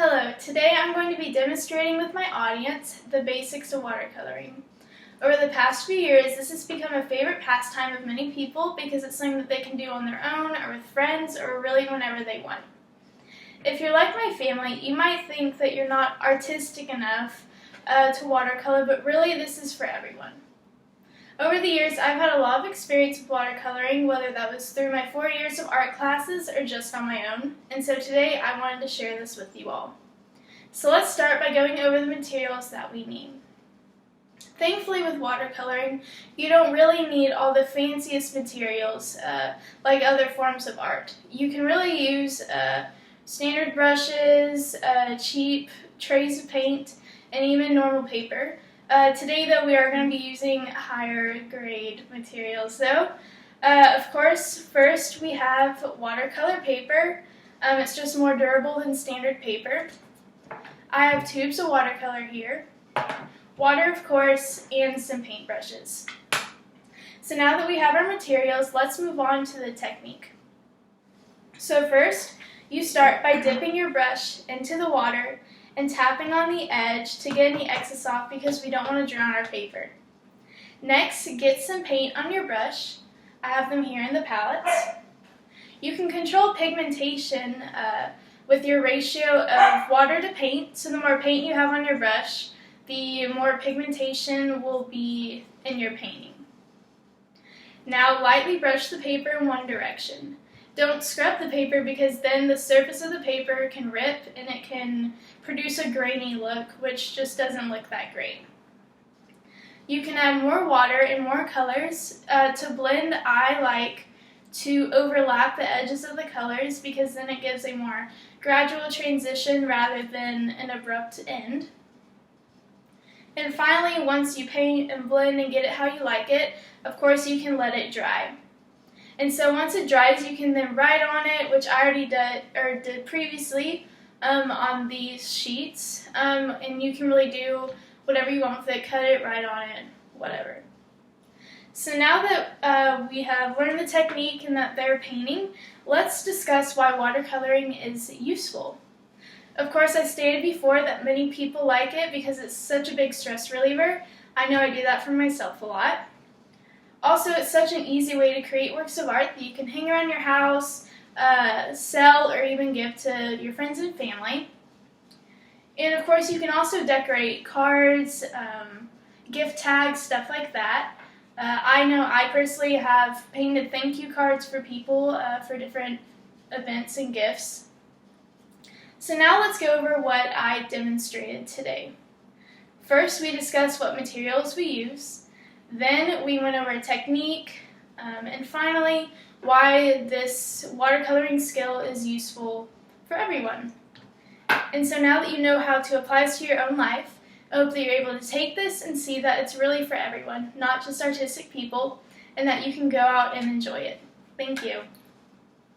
Hello, today I'm going to be demonstrating with my audience the basics of watercoloring. Over the past few years, this has become a favorite pastime of many people because it's something that they can do on their own or with friends or really whenever they want. If you're like my family, you might think that you're not artistic enough to watercolor, but really this is for everyone. Over the years, I've had a lot of experience with watercoloring, whether that was through my 4 years of art classes or just on my own, and so today I wanted to share this with you all. So let's start by going over the materials that we need. Thankfully with watercoloring, you don't really need all the fanciest materials like other forms of art. You can really use standard brushes, cheap trays of paint, and even normal paper. Today, though, we are going to be using higher grade materials, though. Of course, first we have watercolor paper. It's just more durable than standard paper. I have tubes of watercolor here, water, of course, and some paintbrushes. So now that we have our materials, let's move on to the technique. So first, you start by dipping your brush into the water and tapping on the edge to get any excess off because we don't want to drown our paper. Next, get some paint on your brush. I have them here in the palettes. You can control pigmentation with your ratio of water to paint, so the more paint you have on your brush, the more pigmentation will be in your painting. Now lightly brush the paper in one direction. Don't scrub the paper because then the surface of the paper can rip and it can produce a grainy look, which just doesn't look that great. You can add more water and more colors. To blend, I like to overlap the edges of the colors because then it gives a more gradual transition rather than an abrupt end. And finally, once you paint and blend and get it how you like it, of course you can let it dry. And so once it dries, you can then write on it, which I already did previously on these sheets. And you can really do whatever you want with it, cut it, write on it, whatever. So now that we have learned the technique and that they're painting, let's discuss why watercoloring is useful. Of course, I stated before that many people like it because it's such a big stress reliever. I know I do that for myself a lot. Also, it's such an easy way to create works of art that you can hang around your house, sell, or even give to your friends and family. And of course, you can also decorate cards, gift tags, stuff like that. I know I personally have painted thank you cards for people for different events and gifts. So now let's go over what I demonstrated today. First, we discussed what materials we use. Then we went over technique, and finally, why this watercoloring skill is useful for everyone. And so now that you know how to apply this to your own life, I hope that you're able to take this and see that it's really for everyone, not just artistic people, and that you can go out and enjoy it. Thank you.